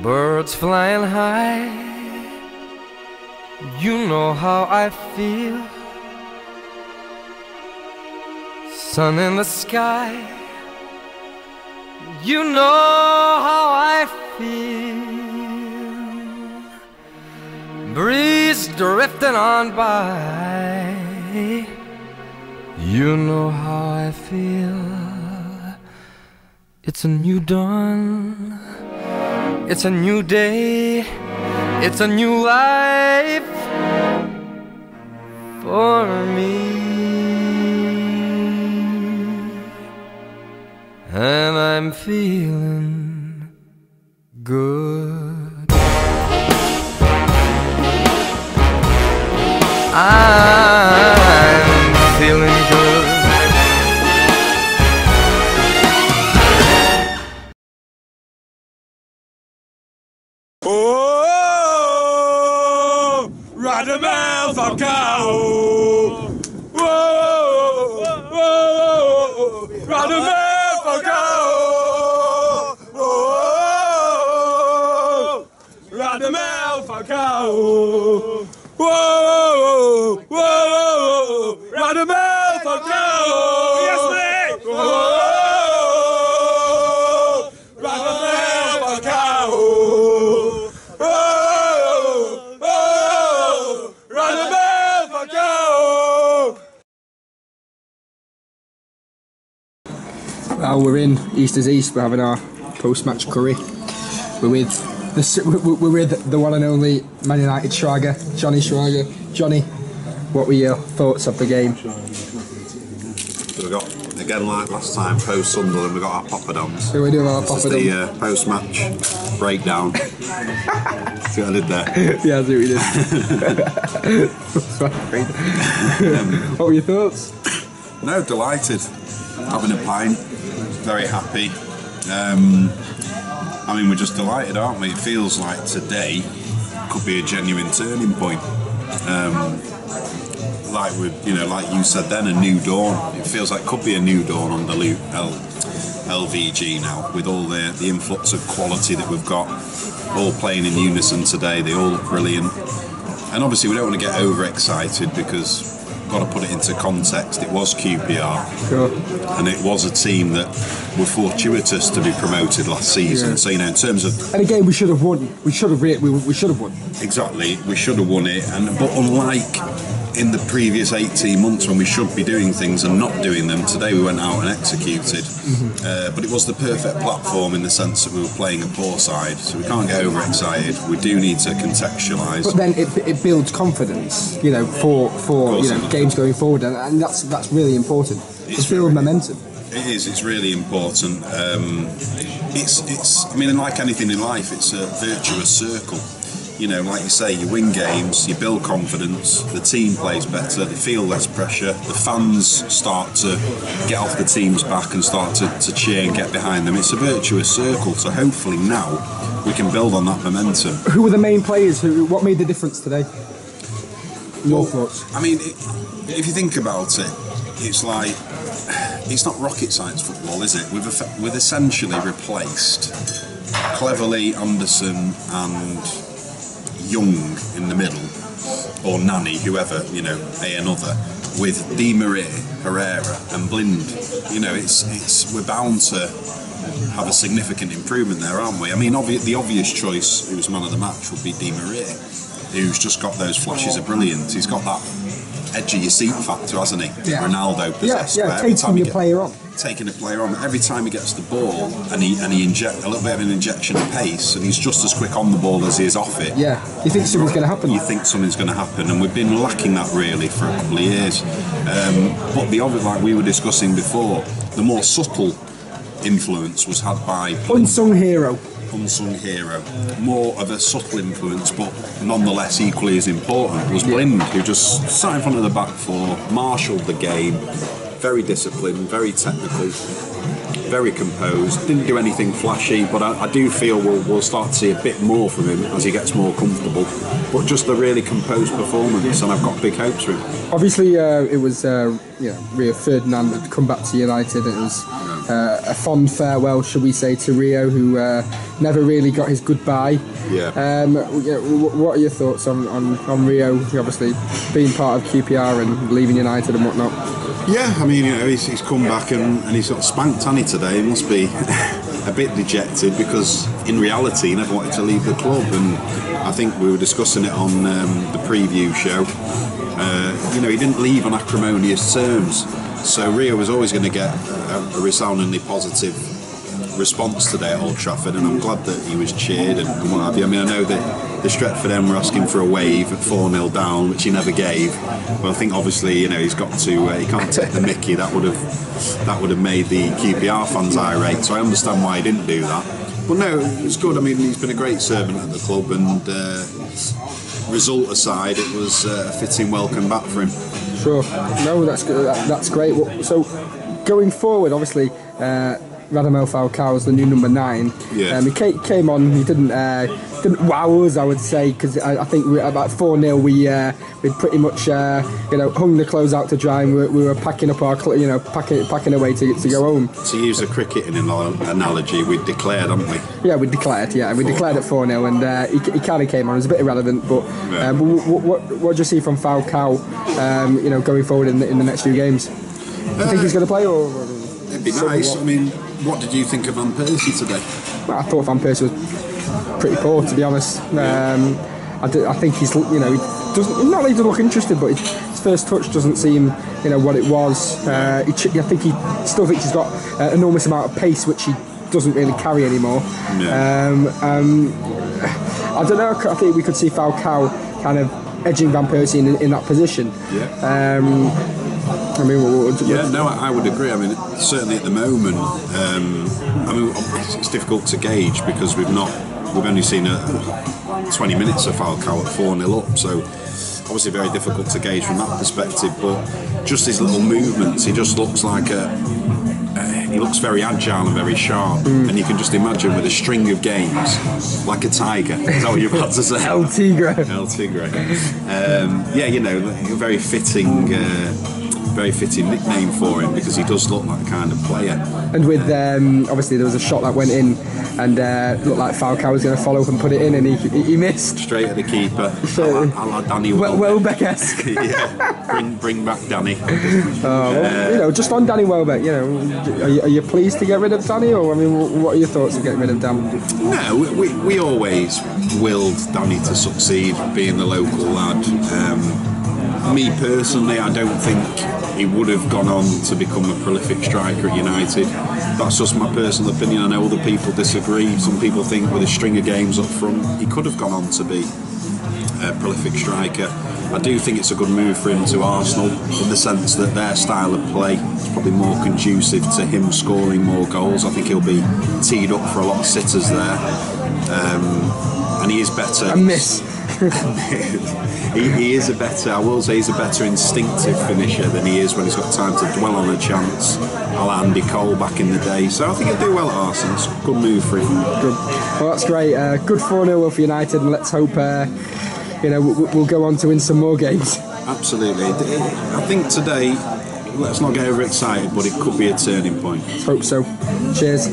Birds flying high, you know how I feel. Sun in the sky, you know how I feel. Breeze drifting on by, you know how I feel. It's a new dawn, it's a new day, it's a new life for me. And I'm feeling good. I'm feeling good. Oh, ride the mouth of cow. Whoa, whoa, ride the mouth of cow. Whoa, ride the mouth of cow. Whoa, whoa, ride the mouth of cow. Yes, mate. Whoa, ride the mouth of cow. Well, we're in EastZEast. We're having our post-match curry. We're with the one and only Man United Schrager, Johnny Schrager. Johnny, what were your thoughts of the game? So we got, again like last time, post Sunderland, we got our poppadoms. So we do our poppadoms. This is the post-match breakdown. See what I did there? Yeah, I see what you did. What were your thoughts? No, delighted. Having a pint, very happy. I mean, we're just delighted, aren't we? It feels like today could be a genuine turning point. Like like you said then, a new dawn. It feels like it could be a new dawn under LVG now, with all the influx of quality that we've got, all playing in unison today. They all look brilliant. And obviously we don't want to get overexcited because got to put it into context. It was QPR, sure, and it was a team that were fortuitous to be promoted last season. Yeah. So in terms of, and again, we should have won. We should have won. Exactly, we should have won it. But unlike in the previous 18 months when we should be doing things and not doing them, today we went out and executed. But it was the perfect platform in the sense that we were playing a poor side, so we can't get overexcited. We do need to contextualise. But then it builds confidence, for games going forward, and that's really important. It's build momentum. It is. It's really important. It's. I mean, like anything in life, it's a virtuous circle. Like you say, you win games, you build confidence, the team plays better, they feel less pressure, the fans start to get off the team's back and start to cheer and get behind them. It's a virtuous circle, so hopefully now we can build on that momentum. Who were the main players? What made the difference today? Your thoughts? I mean, if you think about it, it's like, it's not rocket science football, is it? We've essentially replaced cleverly Anderson and Young in the middle, or Nani, whoever, another, with Di Maria, Herrera and Blind. We're bound to have a significant improvement there, aren't we? I mean, the obvious choice who's man of the match would be Di Maria, who's just got those flashes of brilliance. He's got that edge of your seat factor, hasn't he? Yeah. Ronaldo possessed. Yeah, taking a player on. Every time he gets the ball and he inject a little bit of an injection of pace, and he's just as quick on the ball as he is off it. Yeah, you think something's going to happen? You think something's going to happen, and we've been lacking that really for a couple of years. But the obvious, like we were discussing before, the more subtle influence was had by unsung hero. More of a subtle influence, but nonetheless equally as important, was Blind, who just sat in front of the back four, marshalled the game, very disciplined, very technical, very composed, didn't do anything flashy, but I do feel we'll start to see a bit more from him as he gets more comfortable. But just a really composed performance, and I've got big hopes for him. Obviously, it was Rio Ferdinand had come back to United, and it was a fond farewell, should we say, to Rio, who never really got his goodbye. What are your thoughts on Rio, obviously being part of QPR and leaving United and whatnot? Yeah, I mean, he's come back and he's got spanked, hasn't he, today? He must be a bit dejected, because in reality he never wanted to leave the club, and I think we were discussing it on the preview show. He didn't leave on acrimonious terms, so Rio was always going to get a resoundingly positive response today at Old Trafford, and I'm glad that he was cheered and what have you. I mean, I know that the Stretford end were asking for a wave at 4-0 down, which he never gave. But I think obviously, he's got to. He can't take the mickey. That would have made the QPR fans irate. So I understand why he didn't do that. But no, it's good. I mean, he's been a great servant at the club, and result aside, it was a fitting welcome back for him. Sure. No, that's good. That's great. So going forward, obviously. Radamel Falcao's the new number 9. Yeah. He came on. He didn't wow us, I would say, because I think we about 4-0. We'd pretty much hung the clothes out to dry, and we were packing up our packing away to go home. To use a cricketing analogy, we declared, haven't we? Yeah, we declared. Yeah, we declared at 4-0, and he kind of came on. It was a bit irrelevant, but what do you see from Falcao? Going forward in the next few games. Do you think he's going to play, or? It'd be nice. I mean, what did you think of Van Persie today? Well, I thought Van Persie was pretty poor, to be honest. I think he's, he doesn't, not that he doesn't look interested, but his first touch doesn't seem, what it was. I think he still thinks he's got an enormous amount of pace, which he doesn't really carry anymore. No. I don't know. I think we could see Falcao kind of edging Van Persie in that position. Yeah. I mean, I would agree. I mean, certainly at the moment, it's difficult to gauge because we've only seen 20 minutes of Falcao at 4-0 up, so obviously very difficult to gauge from that perspective. But just his little movements, he just looks like he looks very agile and very sharp, and you can just imagine with a string of games, like a tiger. Is that what you're about to say? El Tigre. El Tigre. Very fitting nickname for him, because he does look like the kind of player. And with obviously there was a shot that went in, and looked like Falcao was going to follow up and put it in, and he missed straight at the keeper. a la Danny Welbeck-esque. Yeah, bring back Danny. Just on Danny Welbeck, are you pleased to get rid of Danny, or I mean, what are your thoughts of getting rid of Dan? No, we always willed Danny to succeed, being the local lad. Me personally, I don't think he would have gone on to become a prolific striker at United. That's just my personal opinion. I know other people disagree. Some people think with a string of games up front, he could have gone on to be a prolific striker. I do think it's a good move for him to Arsenal, in the sense that their style of play is probably more conducive to him scoring more goals. I think he'll be teed up for a lot of sitters there. And he is better. A miss. He is I will say he's a better instinctive finisher than he is when he's got time to dwell on a chance, a la Andy Cole back in the day. So I think he'll do well at Arsenal. It's a good move for him. Good. Well, that's great. Good 4-0 for United, and let's hope we'll go on to win some more games. Absolutely. I think today, let's not get overexcited, but it could be a turning point. Let's hope so. Cheers.